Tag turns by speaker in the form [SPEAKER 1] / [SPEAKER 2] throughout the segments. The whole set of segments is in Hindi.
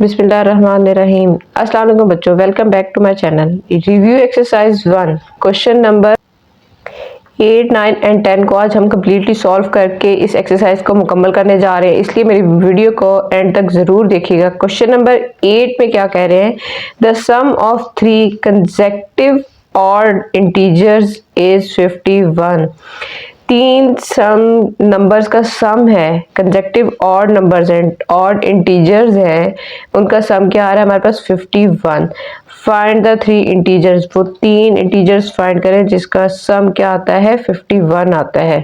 [SPEAKER 1] बिस्मिल्लाहिर्रहमानिर्रहीम। अस्सलाम वालेकुम बच्चों, welcome back to my channel. Review exercise 1 question number 8, 9 and 10 को आज हम कम्प्लीटली सॉल्व करके इस एक्सरसाइज को मुकम्मल करने जा रहे हैं, इसलिए मेरी वीडियो को एंड तक ज़रूर देखिएगा। क्वेश्चन नंबर 8 में क्या कह रहे हैं? The sum of 3 consecutive odd integers is 51। 3 sum numbers का सम है, कंसेक्यूटिव ऑड नंबर्स हैं, ऑड इंटीजर्स हैं, उनका सम क्या आ रहा है हमारे पास 51। फाइंड द 3 इंटीजर्स, वो 3 इंटीजर्स फाइंड करें जिसका सम क्या आता है 51 आता है।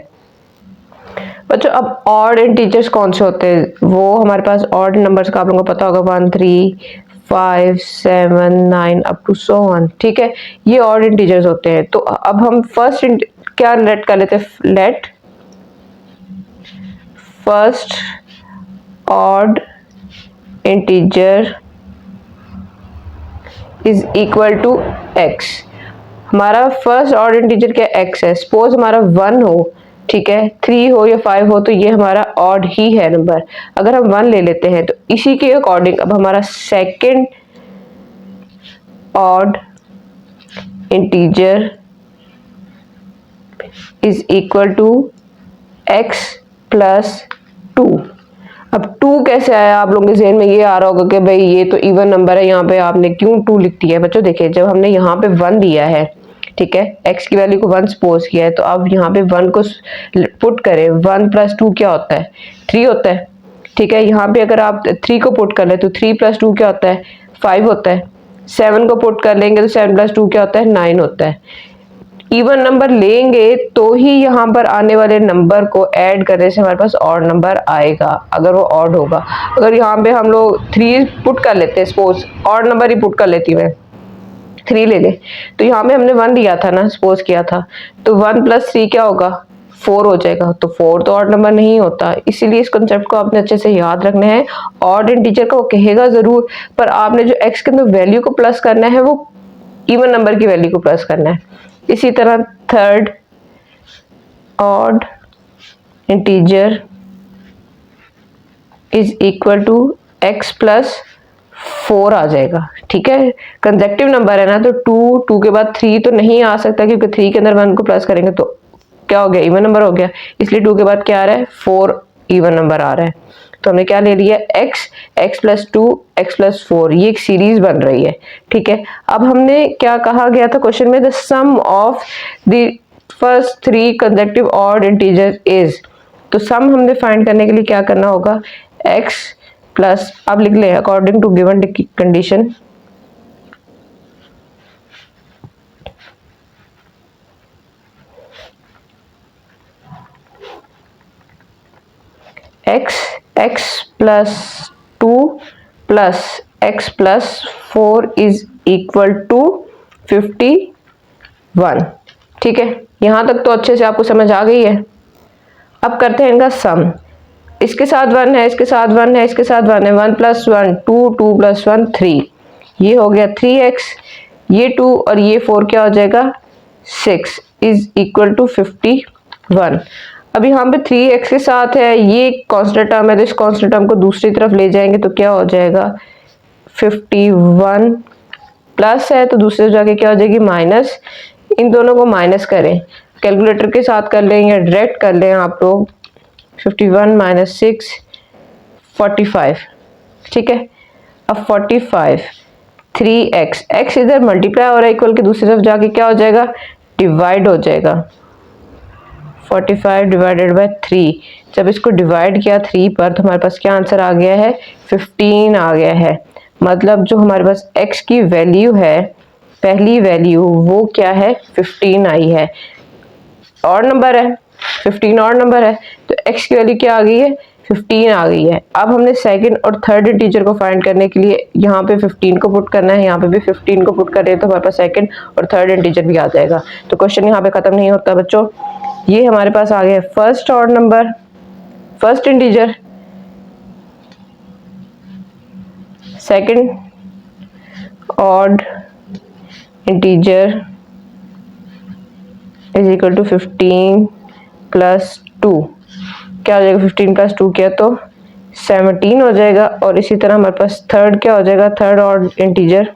[SPEAKER 1] बच्चों अब ऑड इंटीजर्स कौन से होते हैं? वो हमारे पास ऑड नंबर्स का आप लोगों को पता होगा 1, 3, 5, 7, 9 अप टू सो ऑन। ठीक है, ये ऑड इंटीजर्स होते हैं। तो अब हम फर्स्ट क्या लेट कर लेते हैं, let first odd integer is equal to x। हमारा फर्स्ट ऑड इंटीजर क्या x है? सपोज हमारा 1 हो, ठीक है, 3 हो या 5 हो, तो ये हमारा ऑड ही है नंबर। अगर हम 1 ले लेते हैं तो इसी के अकॉर्डिंग अब हमारा second odd integer is equal to x plus 2। अब 2 कैसे आया? आप लोगों के ज़हन में ये आ रहा होगा कि भाई ये तो इवन नंबर है, यहाँ पे आपने क्यों 2 लिख दिया है? बच्चों देखिए, जब हमने यहाँ पे 1 दिया है, ठीक है, x की वैल्यू को 1 सपोज किया है, तो अब यहाँ पे 1 को पुट करें, 1 प्लस 2 क्या होता है? 3 होता है। ठीक है, यहाँ पे अगर आप 3 को पुट कर ले तो 3 प्लस 2 क्या होता है? 5 होता है। 7 को पुट कर लेंगे तो 7 प्लस 2 क्या होता है? 9 होता है। इवन नंबर लेंगे तो ही यहाँ पर आने वाले नंबर को ऐड करने से हमारे पास ऑड नंबर आएगा, अगर वो ऑड होगा। अगर यहाँ पे हम लोग 3 पुट कर लेते हैं, सपोज ऑड नंबर ही पुट कर लेती मैं, 3 ले ले, तो यहाँ पे हमने 1 लिया था ना, सपोज किया था, तो 1 प्लस 3 क्या होगा? 4 हो जाएगा। तो 4 तो ऑड नंबर नहीं होता, इसीलिए इस कंसेप्ट को आपने अच्छे से याद रखना है। ऑड इंटीजर का वो कहेगा जरूर, पर आपने जो x के अंदर वैल्यू को प्लस करना है वो इवन नंबर की वैल्यू को प्लस करना है। इसी तरह third odd integer is equal to x plus 4 आ जाएगा। ठीक है, कंसेक्यूटिव नंबर है ना, तो 2 के बाद 3 तो नहीं आ सकता, क्योंकि 3 के अंदर 1 को प्लस करेंगे तो क्या हो गया? इवन नंबर हो गया। इसलिए 2 के बाद क्या आ रहा है? 4 इवन नंबर आ रहा है। तो हमने क्या ले लिया? x प्लस 2, x प्लस 4, ये एक सीरीज बन रही है। ठीक है, अब हमने क्या कहा गया था क्वेश्चन में? The sum of the first 3 consecutive odd integer is. तो सम हमने फाइंड करने के लिए क्या करना होगा? x प्लस, अब लिख लें according to given condition, x plus 2 plus x plus 4 is equal to 51। ठीक है, यहां तक तो अच्छे से आपको समझ आ गई है। अब करते हैं इनका सम। इसके साथ 1 है, इसके साथ 1 है, इसके साथ 1 है, 1 प्लस 1 2, 2 प्लस 1 3, ये हो गया 3x, ये 2 और ये 4 क्या हो जाएगा? 6 इज इक्वल टू 51। अब यहाँ पे 3x के साथ है, ये कांस्टेंट टर्म है, तो इस कांस्टेंट टर्म को दूसरी तरफ ले जाएंगे तो क्या हो जाएगा? 51 प्लस है तो दूसरी तरफ जाके क्या हो जाएगी? माइनस। इन दोनों को माइनस करें, कैलकुलेटर के साथ कर लें या डायरेक्ट कर लें आप लोग। 51 माइनस 6 45। ठीक है, अब 45 3x, x इधर मल्टीप्लाई हो रहा है इक्वल के, दूसरी तरफ जाके क्या हो जाएगा? डिवाइड हो जाएगा। 45 डिवाइडेड बाय 3, जब इसको डिवाइड किया 3 पर तो हमारे पास क्या आंसर आ गया है? 15 आ गया है। मतलब जो हमारे पास x की वैल्यू है, पहली वैल्यू, वो क्या है? 15 आई है। ऑड नंबर है, 15 ऑड नंबर है, तो x की वैल्यू क्या आ गई है? 15 आ गई है। अब हमने सेकंड और थर्ड इंटीजर को फाइंड करने के लिए यहाँ पे 15 को पुट करना है, यहाँ पे भी 15 को पुट करें तो हमारे पास सेकंड और थर्ड इंटीजर भी आ जाएगा। तो क्वेश्चन यहाँ पे खत्म नहीं होता बच्चों। ये हमारे पास आ गया first odd number, first integer, second odd integer is equal to 15 plus 2, क्या हो जाएगा? 15 प्लस 2 किया तो 17 हो जाएगा। और इसी तरह हमारे पास थर्ड क्या हो जाएगा, थर्ड और इंटीजर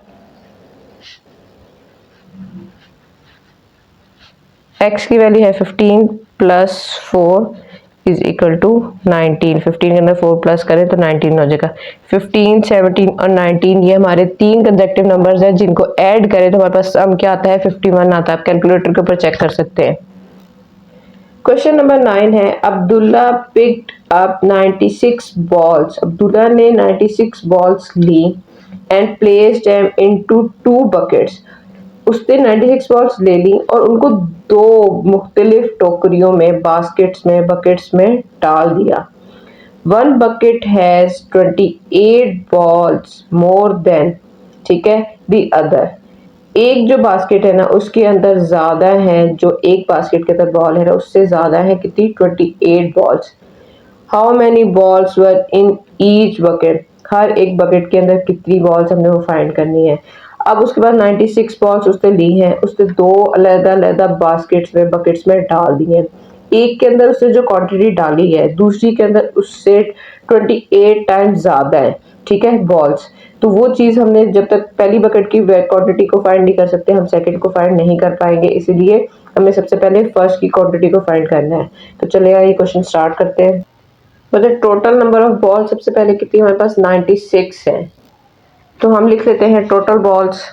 [SPEAKER 1] x की वैल्यू है 15 प्लस 4 इज इक्वल टू 19। 15 के अंदर 4 प्लस करें तो 19 हो जाएगा। 15, 17 और 19 ये हमारे तीन कंसेक्टिव नंबर्स हैं, जिनको ऐड करें तो हमारे पास सम क्या आता है, 51 आता है। आप कैलकुलेटर के ऊपर चेक कर सकते हैं। क्वेश्चन नंबर 9 है, Abdullah picked up 96 balls. Abdullah ने 96 बॉल्स ली and placed them into 2 buckets. उसने 96 बॉल्स ले ली और उनको दो मुख्तलिफ टोकरियों में, बकेट्स में डाल दिया। One bucket has 28 balls more than, ठीक है, द अदर। एक जो बास्केट है ना उसके अंदर ज्यादा है, जो एक बास्केट के अंदर बॉल है ना उससे ज्यादा है कितनी, 28 balls. How many balls were in each bucket. हर एक बकेट के अंदर कितनी बॉल्स हमने वो फाइंड करनी है। अब उसके बाद 96 बॉल्स उसने ली हैं, उसने दो अलग-अलग बकेट्स में डाल दी हैं। एक के अंदर उसने जो क्वांटिटी डाली है, दूसरी के अंदर उससे 28 टाइम्स ज्यादा है, ठीक है, बॉल्स। तो वो चीज हमने जब तक पहली बकेट की क्वांटिटी को फाइंड नहीं कर सकते, हम सेकंड को फाइंड नहीं कर पाएंगे, इसीलिए हमें सबसे पहले फर्स्ट की क्वांटिटी को फाइंड करना है। तो चलिए ये क्वेश्चन स्टार्ट करते हैं। मतलब टोटल नंबर ऑफ बॉल सबसे पहले कितनी हमारे पास 96 है, तो हम लिख लेते हैं total balls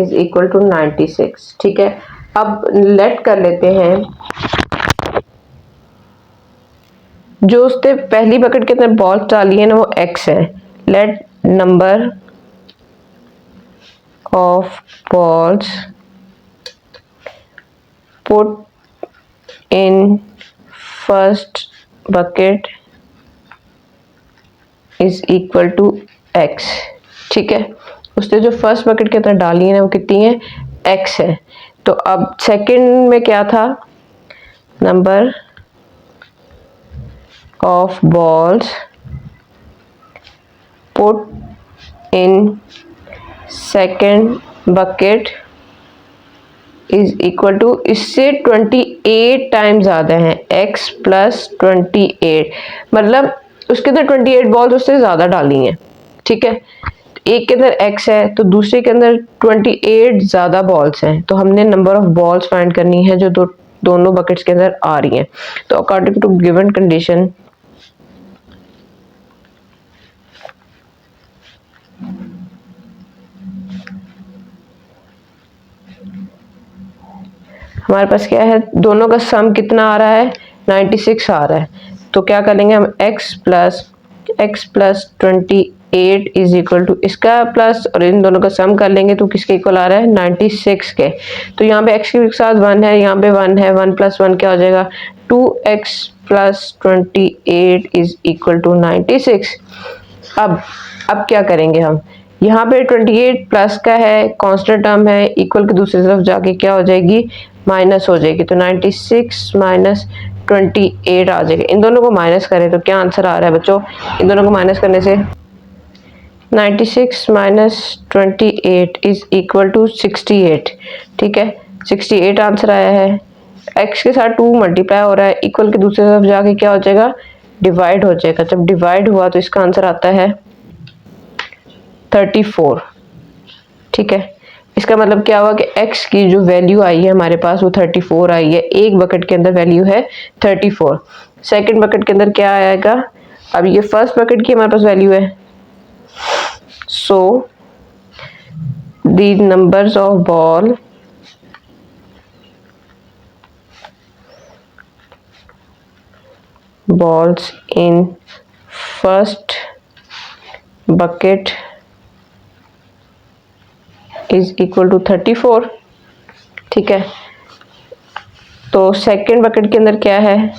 [SPEAKER 1] is equal to 96, ठीक है। अब लेट कर लेते हैं जो उसने पहली बकेट के अंदर बॉल्स डाली है ना वो x है। Let number of balls put in first bucket is equal to x, ठीक है। उसने जो फर्स्ट बकेट के अंदर डाली है ना वो कितनी है, x है। तो अब सेकंड में क्या था, number of balls put in second bucket is equal to, इससे 28 टाइम ज्यादा है, x प्लस 28, मतलब उसके अंदर 28 बॉल्स उससे ज्यादा डाली हैं, ठीक है। एक के अंदर x है तो दूसरे के अंदर 28 ज्यादा बॉल्स हैं, तो हमने नंबर ऑफ बॉल्स फाइंड करनी है जो दोनों बकेट्स के अंदर आ रही हैं। तो अकॉर्डिंग टू गिवन कंडीशन हमारे पास क्या है, दोनों का सम कितना आ रहा है, 96 आ रहा है। तो क्या करेंगे हम, x plus 28 is equal to इसका प्लस और इन दोनों का सम कर लेंगे तो किसके इक्वल आ रहा है, 96 के। तो यहाँ पे x के साथ 1 है, यहाँ पे 1 है, 1 प्लस 1 क्या हो जाएगा, 2x plus 28 is equal to 96। अब क्या करेंगे हम, यहाँ पे 28 प्लस का है, कांस्टेंट टर्म है, इक्वल की दूसरी तरफ जाके क्या हो जाएगी, माइनस हो जाएगी। तो 96 माइनस 28 आ जाएगा। इन दोनों को माइनस करें तो क्या आंसर आ रहा है बच्चों, इन दोनों को माइनस करने से 96 माइनस 28 इज इक्वल टू 68, ठीक है, 68 आंसर आया है। x के साथ 2 मल्टीप्लाई हो रहा है, इक्वल की दूसरी तरफ जाके क्या हो जाएगा, डिवाइड हो जाएगा। जब डिवाइड हुआ तो इसका आंसर आता है 34, ठीक है। इसका मतलब क्या हुआ कि x की जो वैल्यू आई है हमारे पास वो 34 आई है। एक बकेट के अंदर वैल्यू है 34, सेकंड बकेट के अंदर क्या आएगा, अब ये फर्स्ट बकेट की हमारे पास वैल्यू है। So the numbers of balls in first bucket is equal to 34, ठीक है। तो सेकंड बकेट के अंदर क्या है,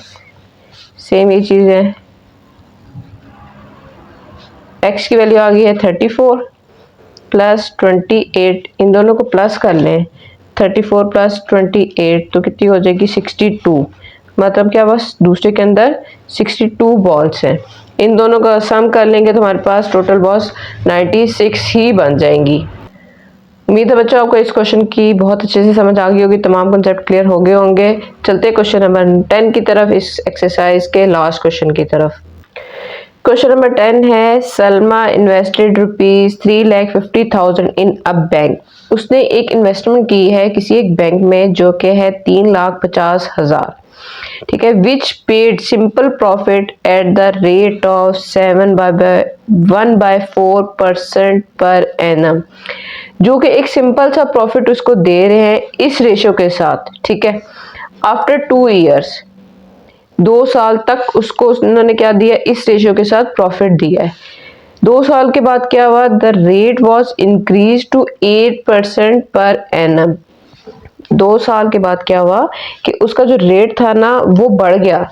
[SPEAKER 1] सेम ये चीज है, x की वैल्यू आ गई है 34 प्लस 28, इन दोनों को प्लस कर लें, 34 प्लस 28 तो कितनी हो जाएगी, 62। मतलब क्या, बस दूसरे के अंदर 62 बॉल्स हैं। इन दोनों का सम कर लेंगे तो हमारे पास टोटल बॉल्स 96 ही बन जाएंगी। उम्मीद है बच्चों आपको इस क्वेश्चन की बहुत अच्छे से समझ आ गई होगी, तमाम कॉन्सेप्ट क्लियर हो गए होंगे। चलते क्वेश्चन नंबर 10 की तरफ, इस एक्सरसाइज के लास्ट क्वेश्चन की तरफ। क्वेश्चन नंबर 10 है, Salma invested ₹3,50,000 in a bank. उसने एक इन्वेस्टमेंट की है किसी एक बैंक में जो कि है 3,50,000, ठीक है, which paid simple profit at the rate of 1/4% per annum, जो कि एक सिंपल सा प्रॉफिट उसको दे रहे हैं इस रेशो के साथ, ठीक है। आफ्टर 2 ईयर्स, 2 साल तक उसको उन्होंने क्या दिया, इस रेशियो के साथ प्रॉफिट दिया है। 2 साल के बाद क्या हुआ, the rate was increase to 8% per annum. 2 साल के बाद क्या हुआ कि उसका जो रेट था ना वो बढ़ गया,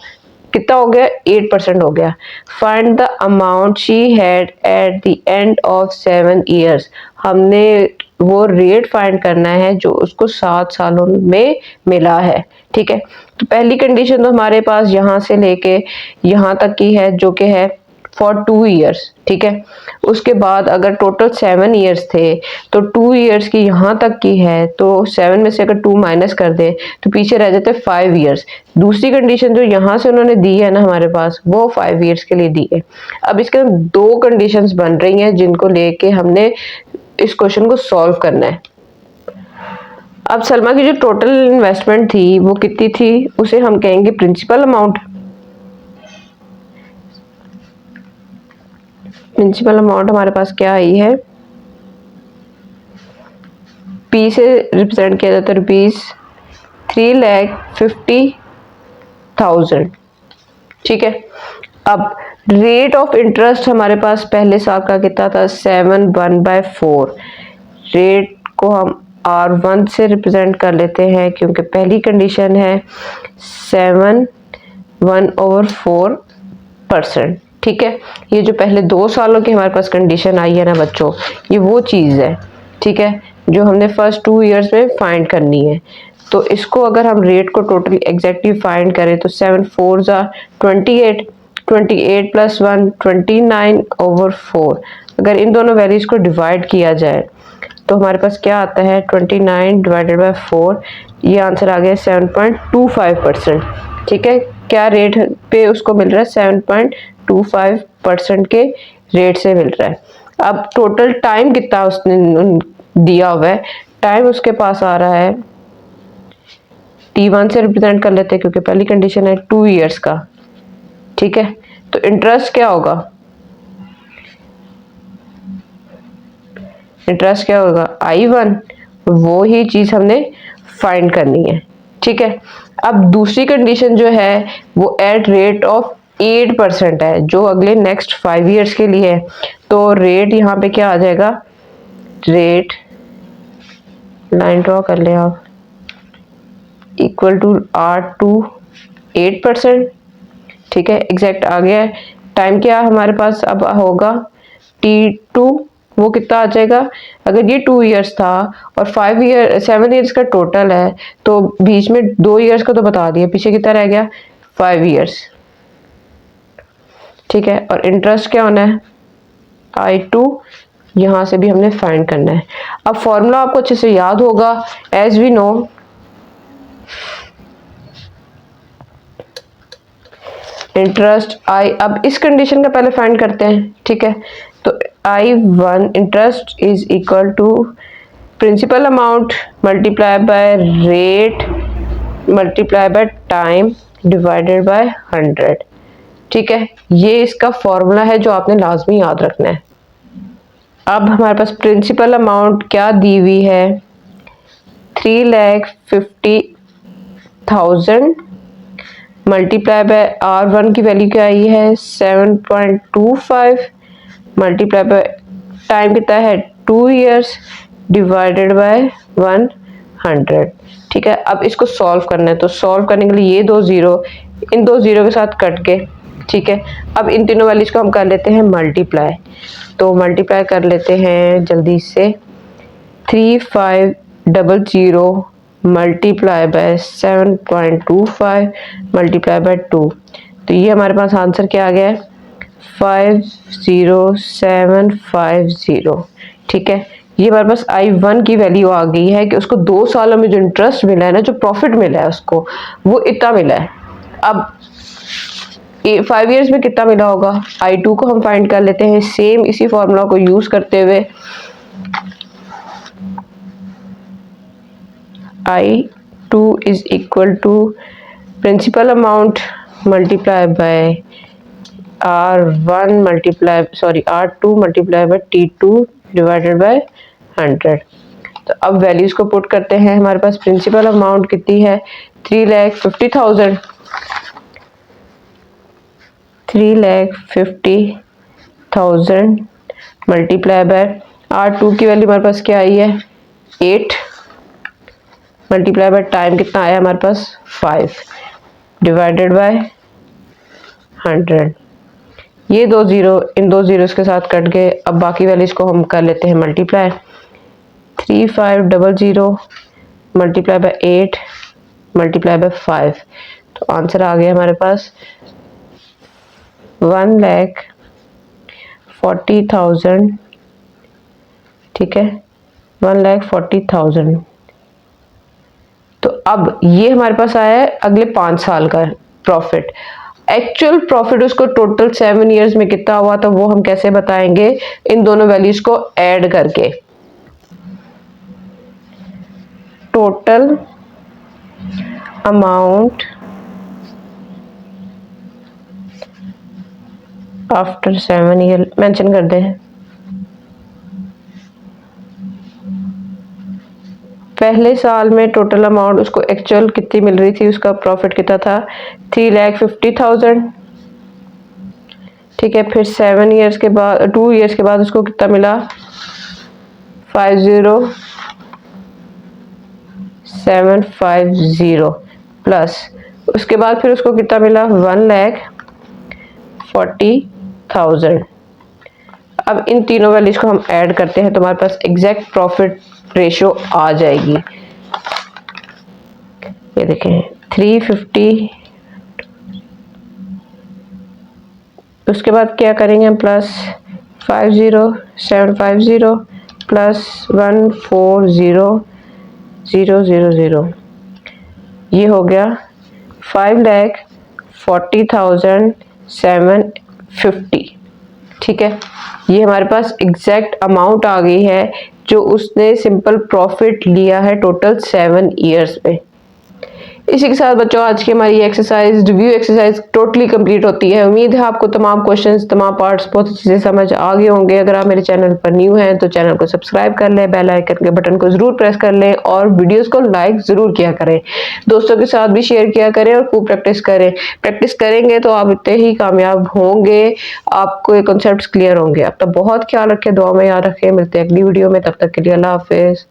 [SPEAKER 1] कितना हो गया, 8% हो गया। Find the amount she had at the end of 7 years, हमने वो रेट फाइंड करना है जो उसको 7 सालों में मिला है, ठीक है। तो पहली कंडीशन तो हमारे पास यहाँ से लेके यहाँ तक की है जो कि है फॉर 2 ईयर्स, ठीक है। उसके बाद अगर टोटल 7 ईयर्स थे तो 2 ईयर्स की यहाँ तक की है, तो 7 में से अगर 2 माइनस कर दे तो पीछे रह जाते 5 ईयर्स। दूसरी कंडीशन जो यहाँ से उन्होंने दी है ना हमारे पास, वो 5 ईयर्स के लिए दी है। अब इसके अंदर 2 कंडीशंस बन रही हैं जिनको लेके हमने इस क्वेश्चन को सॉल्व करना है। अब सलमा की जो टोटल इन्वेस्टमेंट थी वो कितनी थी, उसे हम कहेंगे प्रिंसिपल अमाउंट। प्रिंसिपल अमाउंट हमारे पास क्या आई है, पी से रिप्रेजेंट किया जाता है ₹3,50,000, ठीक है। अब रेट ऑफ इंटरेस्ट हमारे पास पहले साल का कितना था, 7/1/4। रेट को हम R1 से रिप्रेजेंट कर लेते हैं क्योंकि पहली कंडीशन है 7/1/4%, ठीक है। ये जो पहले 2 सालों की हमारे पास कंडीशन आई है ना बच्चों, ये वो चीज़ है, ठीक है, जो हमने फर्स्ट 2 ईयर्स में फाइंड करनी है। तो इसको अगर हम रेट को टोटली एग्जैक्टली फाइंड करें तो 7 4 28, 28 + 1 29/4। अगर इन दोनों वैल्यूज को डिवाइड किया जाए तो हमारे पास क्या आता है, 29/4, ये आंसर आ गया 7.25%, ठीक है। क्या रेट पे उसको मिल रहा है, 7.25% के रेट से मिल रहा है। अब टोटल टाइम कितना उसने दिया हुआ है, टाइम उसके पास आ रहा है, T1 से रिप्रेजेंट कर लेते हैं क्योंकि पहली कंडीशन है 2 ईयर्स का, ठीक है। तो इंटरेस्ट क्या होगा, इंटरेस्ट क्या होगा, I1, वो ही चीज हमने फाइंड करनी है, ठीक है। अब दूसरी कंडीशन जो है वो एट रेट ऑफ 8% है, जो अगले नेक्स्ट 5 ईयर्स के लिए है। तो रेट यहाँ पे क्या आ जाएगा, रेट लाइन ड्रॉ कर ले आप, इक्वल टू R2 8%, ठीक है, एग्जैक्ट आ गया है। टाइम क्या हमारे पास अब होगा, T2, वो कितना आ जाएगा, अगर ये 2 ईयर्स था और 7 ईयर्स का टोटल है तो बीच में 2 ईयर्स का तो बता दिया, पीछे कितना रह गया, 5 ईयर्स, ठीक है। और इंटरेस्ट क्या होना है, I2, यहाँ से भी हमने फाइंड करना है। अब फॉर्मूला आपको अच्छे से याद होगा, as we know interest I. अब इस कंडीशन का पहले फाइंड करते हैं, ठीक है। तो I1 interest is equal to principal amount multiply by rate multiply by time divided by 100, ठीक है। ये इसका फॉर्मूला है जो आपने लाजमी याद रखना है। अब हमारे पास प्रिंसिपल अमाउंट क्या दी हुई है, 3,50,000 मल्टीप्लाई बाय R1 की वैल्यू क्या आई है, 7.25, मल्टीप्लाई बाय टाइम कितना है, 2 ईयर्स, डिवाइडेड बाय 100, ठीक है। अब इसको सॉल्व करना है, तो सॉल्व करने के लिए ये 2 जीरो इन 2 जीरो के साथ कट के, ठीक है। अब इन तीनों वैल्यूज को हम कर लेते हैं मल्टीप्लाई, तो मल्टीप्लाई कर लेते हैं जल्दी से, 3500 मल्टीप्लाई बाय 7.25 मल्टीप्लाई बाय 2, तो ये हमारे पास आंसर क्या आ गया है, 50750, ठीक है। ये हमारे पास I1 की वैल्यू आ गई है कि उसको 2 सालों में जो इंटरेस्ट मिला है ना, जो प्रॉफिट मिला है उसको, वो इतना मिला है। अब 5 इयर्स में कितना मिला होगा, I2 को हम फाइंड कर लेते हैं सेम इसी फॉर्मूला को यूज करते हुए। I2 is equal to principal amount multiply by R2 multiply by T2 divided by 100। तो अब वैल्यूज को पुट करते हैं। हमारे पास प्रिंसिपल अमाउंट कितनी है, 3,50,000। 3,50,000 मल्टीप्लाई बाय R2 की वैल्यू हमारे पास क्या आई है, 8 मल्टीप्लाई बाय टाइम कितना आया हमारे पास, 5 डिवाइडेड बाय 100। ये 2 जीरो इन 2 जीरोस के साथ कट गए। अब बाकी वैल्यूज को हम कर लेते हैं multiply. 3,500 multiply by 8 multiply by 5। तो आंसर आ गया हमारे पास 1,40,000। ठीक है, 1,40,000। तो अब ये हमारे पास आया है अगले 5 साल का प्रॉफिट। एक्चुअल प्रॉफिट उसको टोटल 7 इयर्स में कितना हुआ, तो वो हम कैसे बताएंगे, इन दोनों वैल्यूज को ऐड करके। Total amount after 7 year mention कर दे। पहले साल में टोटल अमाउंट उसको एक्चुअल कितनी मिल रही थी, उसका प्रॉफिट कितना था, 3,50,000। ठीक है, फिर 7 इयर्स के बाद 2 इयर्स के बाद उसको कितना मिला, 50,750 प्लस उसके बाद फिर उसको कितना मिला, 1,40,000। अब इन तीनों वैल्यूज को हम ऐड करते हैं तो हमारे पास एग्जैक्ट प्रॉफिट रेशियो आ जाएगी। ये देखें 350, उसके बाद क्या करेंगे हम, प्लस 50,750 प्लस 1,40,000। ये हो गया 5,40,750। ठीक है, ये हमारे पास एग्जैक्ट अमाउंट आ गई है जो उसने सिंपल प्रॉफिट लिया है टोटल 7 इयर्स में। इसी के साथ बच्चों आज की हमारी exercise review exercise totally complete होती है। उम्मीद है आपको तमाम क्वेश्चंस तमाम पार्ट्स बहुत अच्छे से समझ आ गए होंगे। अगर आप मेरे चैनल पर न्यू हैं तो चैनल को सब्सक्राइब कर लें, बेल आइकन के बटन को जरूर प्रेस कर लें और वीडियोस को लाइक जरूर किया करें। दोस्तों के साथ भी शेयर किया करें और खूब प्रैक्टिस करें। प्रैक्टिस करेंगे तो आप इतने ही कामयाब होंगे, आपको ये कॉन्सेप्ट्स क्लियर होंगे। अपना बहुत ख्याल रखें, दुआ में याद रखें। मिलते हैं अगली वीडियो में, तब तक के लिए अल्लाह हाफिज।